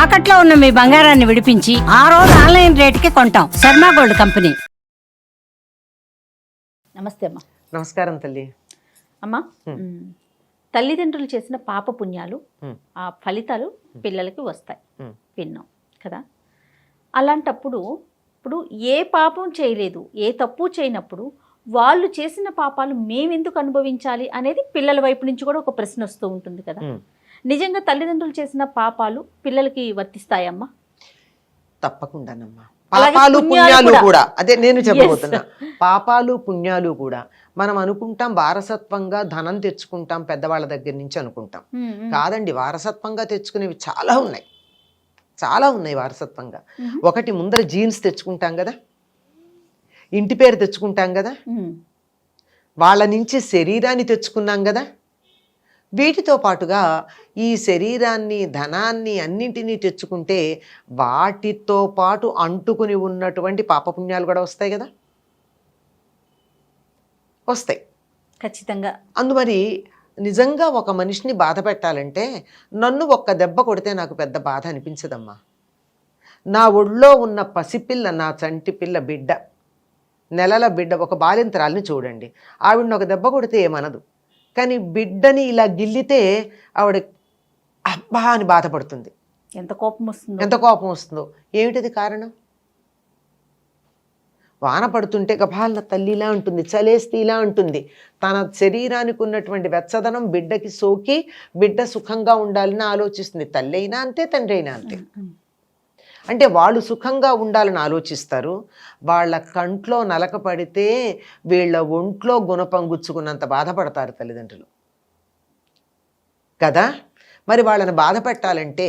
తాకట్లో ఉన్న మీ బంగారాన్ని విడిపించి ఆ రోజు ఆన్లైన్ రేటుకి కొంటాం. Sharma gold company. నమస్తే అమ్మా. నమస్కారం తల్లి. అమ్మా, తల్లిదండ్రులు చేసిన పాప పుణ్యాలు ఆ ఫలితాలు పిల్లలకి వస్తాయి విన్నాం కదా. అలాంటప్పుడు ఇప్పుడు ఏ పాపం చేయలేదు, ఏ తప్పు చేయనప్పుడు వాళ్ళు చేసిన పాపాలు మేమెందుకు అనుభవించాలి అనేది పిల్లల వైపు నుంచి కూడా ఒక ప్రశ్న వస్తూ ఉంటుంది కదా. నిజంగా తల్లిదండ్రులు చేసిన పాపాలు పిల్లలకి వర్తిస్తాయమ్మా? తప్పకుండానమ్మా. పాపాలు పుణ్యాలు కూడా అదే నేను చెప్పబోతున్నా. పాపాలు పుణ్యాలు కూడా మనం అనుకుంటాం వారసత్వంగా ధనం తెచ్చుకుంటాం పెద్దవాళ్ళ దగ్గర నుంచి అనుకుంటాం. కాదండి, వారసత్వంగా తెచ్చుకునేవి చాలా ఉన్నాయి, చాలా ఉన్నాయి వారసత్వంగా. ఒకటి ముందర జీన్స్ తెచ్చుకుంటాం కదా, ఇంటి పేరు తెచ్చుకుంటాం కదా, వాళ్ళ నుంచి శరీరాన్ని తెచ్చుకున్నాం కదా. వీటితో పాటుగా ఈ శరీరాన్ని ధనాన్ని అన్నింటినీ తెచ్చుకుంటే వాటితో పాటు అంటుకుని ఉన్నటువంటి పాపపుణ్యాలు కూడా వస్తాయి కదా, వస్తాయి ఖచ్చితంగా. అందుమరి నిజంగా ఒక మనిషిని బాధ పెట్టాలంటే నన్ను ఒక్క దెబ్బ కొడితే నాకు పెద్ద బాధ అనిపించదమ్మా. నా ఒళ్ళో ఉన్న పసిపిల్ల, నా చంటి పిల్ల బిడ్డ, నెలల బిడ్డ, ఒక బాలింతరాల్ని చూడండి, ఆవిడని ఒక దెబ్బ కొడితే ఏమనదు. కానీ బిడ్డని ఇలా గిల్లితే ఆవిడ అబ్బా అని బాధపడుతుంది. ఎంత కోపం వస్తుందో, ఎంత కోపం వస్తుందో. ఏమిటది కారణం? వాన పడుతుంటే గభాల తల్లిలా ఉంటుంది, చలేస్తే ఇలా ఉంటుంది. తన శరీరానికి ఉన్నటువంటి వెచ్చదనం బిడ్డకి సోకి బిడ్డ సుఖంగా ఉండాలని ఆలోచిస్తుంది. తల్లి అయినా అంతే, తండ్రి అయినా అంతే. అంటే వాళ్ళు సుఖంగా ఉండాలని ఆలోచిస్తారు. వాళ్ళ కంట్లో నలక పడితే వీళ్ళ ఒంట్లో గుణపంగుచ్చుకున్నంత బాధపడతారు తల్లిదండ్రులు కదా. మరి వాళ్ళని బాధ పెట్టాలంటే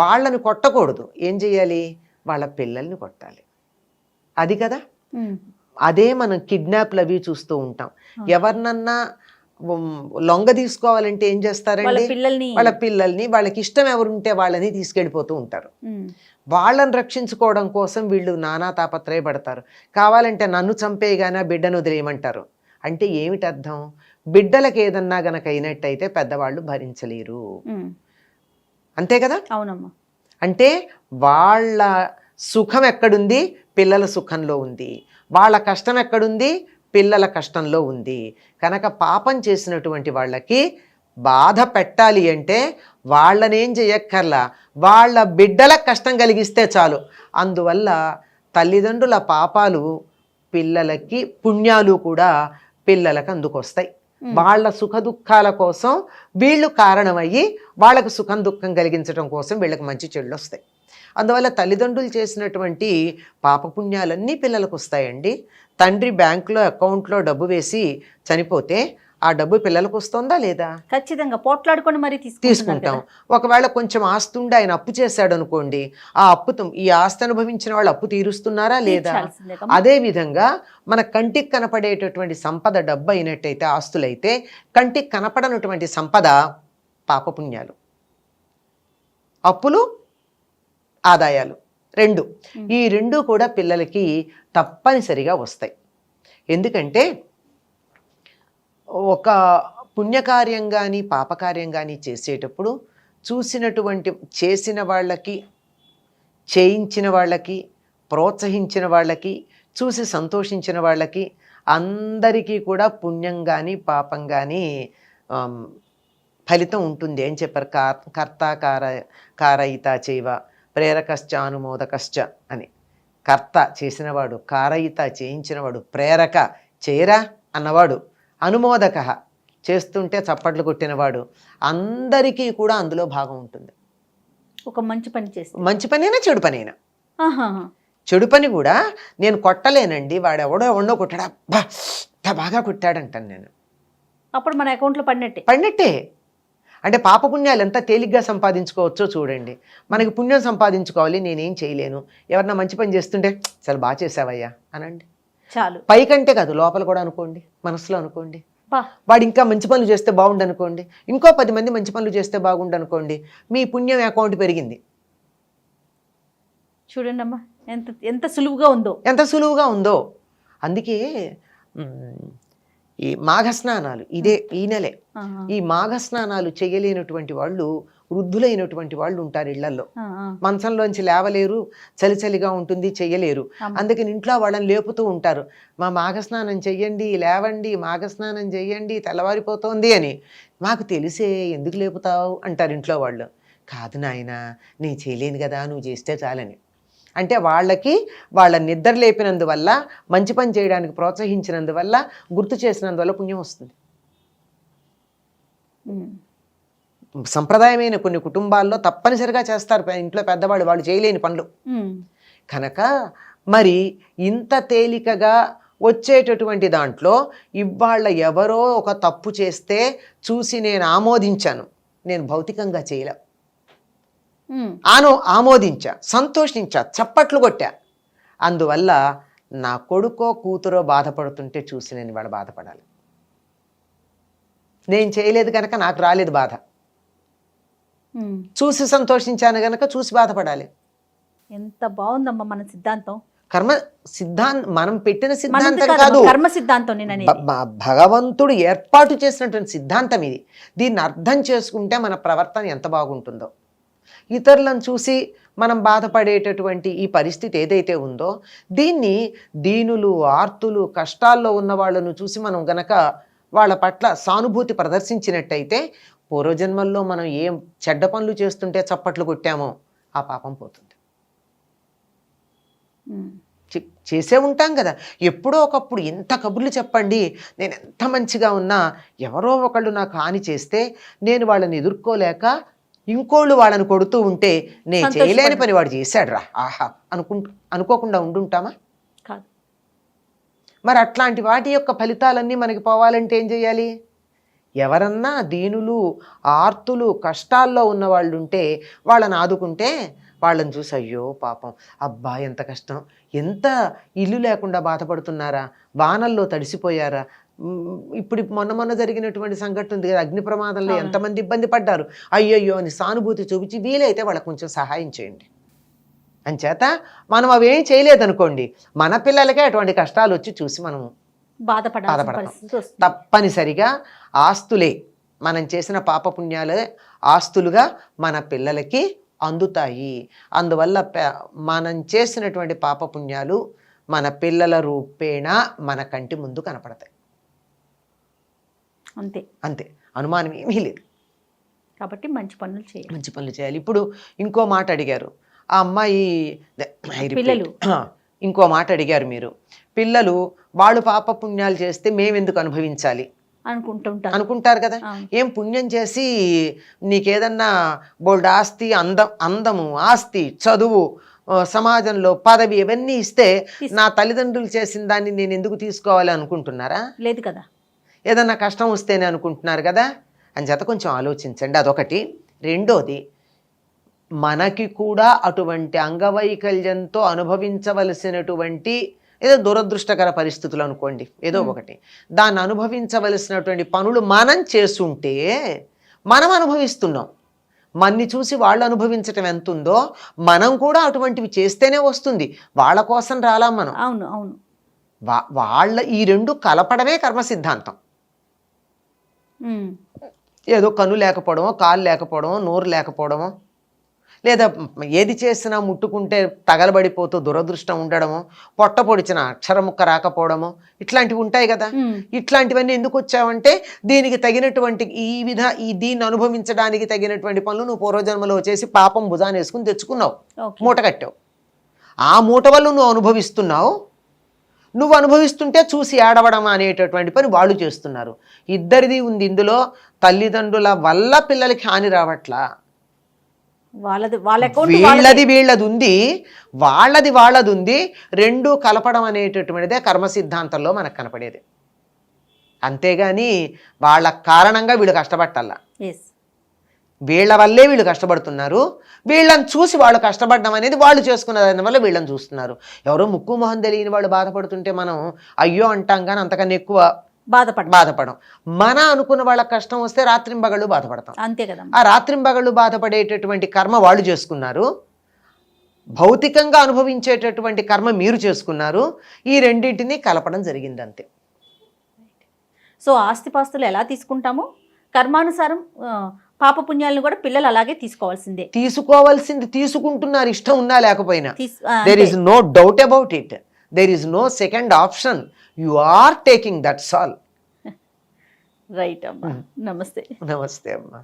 వాళ్ళని కొట్టకూడదు. ఏం చేయాలి? వాళ్ళ పిల్లల్ని కొట్టాలి. అది కదా. అదే మనం కిడ్నాప్లు అవి చూస్తూ ఉంటాం. ఎవరినన్నా లొంగ తీసుకోవాలంటే ఏం చేస్తారండి? వాళ్ళ పిల్లల్ని, వాళ్ళకి ఇష్టం ఎవరుంటే వాళ్ళని తీసుకెళ్ళిపోతూ ఉంటారు. వాళ్ళని రక్షించుకోవడం కోసం వీళ్ళు నానా తాపత్రయపడతారు. కావాలంటే నన్ను చంపేయగానే బిడ్డను వదిలేయమంటారు. అంటే ఏమిటి అర్థం? బిడ్డలకు ఏదన్నా గనక అయినట్టయితే పెద్దవాళ్ళు భరించలేరు, అంతే కదా. అవునమ్మా. అంటే వాళ్ళ సుఖం ఎక్కడుంది? పిల్లల సుఖంలో ఉంది. వాళ్ళ కష్టం ఎక్కడుంది? పిల్లల కష్టంలో ఉంది. కనుక పాపం చేసినటువంటి వాళ్ళకి బాధ పెట్టాలి అంటే వాళ్ళనేం చేయక్కర్లా, వాళ్ళ బిడ్డలకు కష్టం కలిగిస్తే చాలు. అందువల్ల తల్లిదండ్రుల పాపాలు పిల్లలకి, పుణ్యాలు కూడా పిల్లలకు అందుకొస్తాయి. వాళ్ళ సుఖ దుఃఖాల కోసం వీళ్ళు కారణమయ్యి వాళ్ళకు సుఖం దుఃఖం కలిగించడం కోసం వీళ్ళకి మంచి చెడులు వస్తాయి. అందువల్ల తల్లిదండ్రులు చేసినటువంటి పాపపుణ్యాలన్నీ పిల్లలకు వస్తాయండి. తండ్రి బ్యాంకులో అకౌంట్లో డబ్బు వేసి చనిపోతే ఆ డబ్బు పిల్లలకు వస్తుందా లేదా? ఖచ్చితంగా పోట్లాడుకొని మరి తీసుకుంటాం. ఒకవేళ కొంచెం ఆస్తి ఉండి ఆయన అప్పు చేశాడు అనుకోండి, ఆ అప్పుతో ఈ ఆస్తి అనుభవించిన వాళ్ళు అప్పు తీరుస్తున్నారా లేదా? అదే విధంగా మన కంటికి కనపడేటటువంటి సంపద డబ్బు అయినట్టయితే, ఆస్తులైతే, కంటికి కనపడనటువంటి సంపద పాపపుణ్యాలు, అప్పులు, ఆదాయాలు, రెండు. ఈ రెండు కూడా పిల్లలకి తప్పనిసరిగా వస్తాయి. ఎందుకంటే ఒక పుణ్యకార్యం కానీ పాపకార్యం కానీ చేసేటప్పుడు చూసినటువంటి, చేసిన వాళ్ళకి, చేయించిన వాళ్ళకి, ప్రోత్సహించిన వాళ్ళకి, చూసి సంతోషించిన వాళ్ళకి అందరికీ కూడా పుణ్యం కానీ పాపం కానీ ఫలితం ఉంటుంది అని చెప్పారు. కర్త కారయిత చేయవ ప్రేరకశ్చ అనుమోదకశ్చ అని. కర్త చేసినవాడు, కారయిత చేయించినవాడు, ప్రేరక చేయరా అన్నవాడు, అనుమోదక చేస్తుంటే చప్పట్లు కొట్టినవాడు, అందరికీ కూడా అందులో భాగం ఉంటుంది. ఒక మంచి పని చేస్తే, మంచి పనైనా చెడు పనైనా. చెడు పని కూడా నేను కొట్టలేనండి, వాడు ఎవడో కొట్టాడా, బాగా కొట్టాడంటాను నేను, అప్పుడు మన అకౌంట్లో పడినట్టే. అంటే పాపపుణ్యాలు ఎంత తేలిగ్గా సంపాదించుకోవచ్చో చూడండి. మనకి పుణ్యం సంపాదించుకోవాలి, నేనేం చేయలేను. ఎవరన్నా మంచి పని చేస్తుంటే చాలా బాగా చేసావయ్యా అనండి, చాలు. పైకంటే కాదు, లోపల కూడా అనుకోండి, మనసులో అనుకోండి. వాడు ఇంకా మంచి పనులు చేస్తే బాగుండు అనుకోండి, ఇంకో 10 మంది మంచి పనులు చేస్తే బాగుండు అనుకోండి, మీ పుణ్యం అకౌంట్ పెరిగింది. చూడండి అమ్మా, ఎంత సులువుగా ఉందో. అందుకే ఈ మాఘ స్నానాలు, ఈ నెలే ఈ మాఘ స్నానాలు చేయలేనటువంటి వాళ్ళు వృద్ధులైనటువంటి వాళ్ళు ఉంటారు ఇళ్లలో. ఆ, ఆ. మంచంలోంచి లేవలేరు, చలిగా ఉంటుంది, చెయ్యలేరు. అందుకని ఇంట్లో వాళ్ళని లేపుతూ ఉంటారు, మా మాఘస్నానం చెయ్యండి, లేవండి, మాఘస్నానం చెయ్యండి, తెల్లవారిపోతోంది అని. మాకు తెలిసే ఎందుకు లేపుతావు అంటారు ఇంట్లో వాళ్ళు. కాదు నాయన, నేను చేయలేను కదా, నువ్వు చేస్తే చాలని. అంటే వాళ్ళకి వాళ్ళ నిద్ర లేపినందువల్ల, మంచి పని చేయడానికి ప్రోత్సహించినందువల్ల, గుర్తు చేసినందువల్ల పుణ్యం వస్తుంది. సంప్రదాయమైన కొన్ని కుటుంబాల్లో తప్పనిసరిగా చేస్తారు ఇంట్లో పెద్దవాళ్ళు, వాళ్ళు చేయలేని పనులు. కనుక మరి ఇంత తేలికగా వచ్చేటటువంటి దాంట్లో ఇవాళ ఎవరో ఒక తప్పు చేస్తే చూసి నేను ఆమోదించాను, నేను భౌతికంగా చేయలే, ఆమోదించా, సంతోషించా, చప్పట్లు కొట్టా. అందువల్ల నా కొడుకో కూతురో బాధపడుతుంటే చూసి నేను వాళ్ళు బాధపడాలి. నేను చేయలేదు కనుక నాకు రాలేదు బాధ, చూసి సంతోషించాను గనక చూసి బాధపడాలి. ఎంత బాగుందమ్మా మన సిద్ధాంతం. కర్మ సిద్ధాంతం మనం పెట్టిన సిద్ధాంతం కాదు, కర్మ సిద్ధాంతం. భగవంతుడు ఏర్పాటు చేసినటువంటి సిద్ధాంతం ఇది. దీన్ని అర్థం చేసుకుంటే మన ప్రవర్తన ఎంత బాగుంటుందో. ఇతరులను చూసి మనం బాధపడేటటువంటి ఈ పరిస్థితి ఏదైతే ఉందో, దీన్ని దీనులు, ఆర్తులు, కష్టాల్లో ఉన్న వాళ్ళను చూసి మనం గనక వాళ్ళ పట్ల సానుభూతి ప్రదర్శించినట్టయితే, పూర్వజన్మల్లో మనం ఏం చెడ్డ పనులు చేస్తుంటే చప్పట్లు కొట్టామో ఆ పాపం పోతుంది. చేసే ఉంటాం కదా ఎప్పుడో ఒకప్పుడు. ఎంత కబుర్లు చెప్పండి, నేను ఎంత మంచిగా ఉన్నా ఎవరో ఒకళ్ళు నాకు హాని చేస్తే నేను వాళ్ళని ఎదుర్కోలేక ఇంకోళ్ళు వాళ్ళని కొడుతూ ఉంటే, నేను చేయలేని పని వాడు చేశాడు రా ఆహా అనుకోకుండా ఉండుంటామా? కాదు. మరి అట్లాంటి వాటి యొక్క ఫలితాలన్నీ మనకి పోవాలంటే ఏం చేయాలి? ఎవరన్నా దీనులు, ఆర్తులు, కష్టాల్లో ఉన్న వాళ్ళు ఉంటే వాళ్ళని ఆదుకుంటే, వాళ్ళని చూసి అయ్యో పాపం, అబ్బా ఎంత కష్టం, ఎంత ఇల్లు లేకుండా బాధపడుతున్నారా, వానల్లో తడిసిపోయారా. ఇప్పుడు మొన్న జరిగినటువంటి సంఘటన ఉంది కదా, అగ్ని ప్రమాదంలో ఎంతమంది ఇబ్బంది పడ్డారు, అయ్యయ్యో అని సానుభూతి చూపించి వీలైతే వాళ్ళకు కొంచెం సహాయం చేయండి. అంచేత మనం అవేం చేయలేదనుకోండి, మన పిల్లలకే అటువంటి కష్టాలు వచ్చి చూసి మనం బాధపడతాం. తప్పనిసరిగా ఆస్తులే, మనం చేసిన పాపపుణ్యాలే ఆస్తులుగా మన పిల్లలకి అందుతాయి. అందువల్ల మనం చేసినటువంటి పాపపుణ్యాలు మన పిల్లల రూపేణ మన కంటి ముందు కనపడతాయి. అంతే అంతే, అనుమానం ఏమీ లేదు. కాబట్టి మంచి పనులు చేయాలి. ఇప్పుడు ఇంకో మాట అడిగారు ఆ అమ్మాయి, పిల్లలు ఇంకో మాట అడిగారు మీరు, పిల్లలు వాళ్ళు పాపపుణ్యాలు చేస్తే మేమెందుకు అనుభవించాలి అనుకుంటారు కదా. ఏం పుణ్యం చేసి నీకేదన్నా బోల్డ్ ఆస్తి, అందము, ఆస్తి, చదువు, సమాజంలో పదవి ఇవన్నీ ఇస్తే నా తల్లిదండ్రులు చేసిన దాన్ని నేను ఎందుకు తీసుకోవాలి అనుకుంటున్నారా? లేదు కదా. ఏదన్నా కష్టం వస్తేనే అనుకుంటున్నారు కదా. అని చేత కొంచెం ఆలోచించండి, అదొకటి. రెండోది, మనకి కూడా అటువంటి అంగవైకల్యంతో అనుభవించవలసినటువంటి ఏదో దురదృష్టకర పరిస్థితులు అనుకోండి, ఏదో ఒకటి, దాన్ని అనుభవించవలసినటువంటి పనులు మనం చేస్తుంటే మనం అనుభవిస్తున్నాం. మన్ని చూసి వాళ్ళు అనుభవించటం ఎంత ఉందో మనం కూడా అటువంటివి చేస్తేనే వస్తుంది. వాళ్ళ కోసం రాలా మనం. అవును అవును. వాళ్ళ ఈ రెండు కలపడమే కర్మ సిద్ధాంతం. ఏదో కన్ను లేకపోవడమో, కాలు లేకపోవడమో, నోరు లేకపోవడమో, లేదా ఏది చేసినా ముట్టుకుంటే తగలబడిపోతూ దురదృష్టం ఉండడమో, పొట్ట పొడిచిన అక్షర ముక్క రాకపోవడమో, ఇట్లాంటివి ఉంటాయి కదా. ఇట్లాంటివన్నీ ఎందుకు వచ్చావంటే దీనికి తగినటువంటి దీన్ని అనుభవించడానికి తగినటువంటి పనులు నువ్వు పూర్వజన్మలో చేసి పాపం భుజాన్ని వేసుకుని తెచ్చుకున్నావు, మూట కట్టావు. ఆ మూట వల్ల నువ్వు అనుభవిస్తున్నావు. నువ్వు అనుభవిస్తుంటే చూసి ఏడవడం అనేటటువంటి పని వాళ్ళు చేస్తున్నారు. ఇద్దరిది ఉంది ఇందులో. తల్లిదండ్రుల వల్ల పిల్లలకి హాని రావట్లా, వీళ్ళది వీళ్ళది ఉంది, వాళ్ళది ఉంది. రెండు కలపడం అనేటటువంటిదే కర్మ సిద్ధాంతంలో మనకు కనపడేది. అంతేగాని వాళ్ళ కారణంగా వీళ్ళు కష్టపట్టాలా, వీళ్ళ వల్లే వీళ్ళు కష్టపడుతున్నారు, వీళ్ళని చూసి వాళ్ళు కష్టపడడం అనేది వాళ్ళు చేసుకున్న దాని వల్ల వీళ్ళని చూస్తున్నారు. ఎవరో ముక్కు మొహం తెలియని వాళ్ళు బాధపడుతుంటే మనం అయ్యో అంటాం కానీ అంతకన్నా ఎక్కువ బాధపడం. మన అనుకున్న వాళ్ళ కష్టం వస్తే రాత్రింబగళ్ళు బాధపడతాం. అంతే కదా. ఆ రాత్రింబగళ్ళు బాధపడేటటువంటి కర్మ వాళ్ళు చేసుకున్నారు, భౌతికంగా అనుభవించేటటువంటి కర్మ మీరు చేసుకున్నారు. ఈ రెండింటినీ కలపడం జరిగింది అంతే. సో ఆస్తిపాస్తులు ఎలా తీసుకుంటామో కర్మానుసారం పాప పుణ్యాలను కూడా పిల్లలు అలాగే తీసుకోవాల్సిందే. తీసుకోవాల్సింది తీసుకుంటున్నారు, ఇష్టం ఉన్నా లేకపోయినా. దేర్ అంతే. Is no doubt about it. There is no second option. You are taking, that's all. Right అమ్మా. నమస్తే. నమస్తే అమ్మా.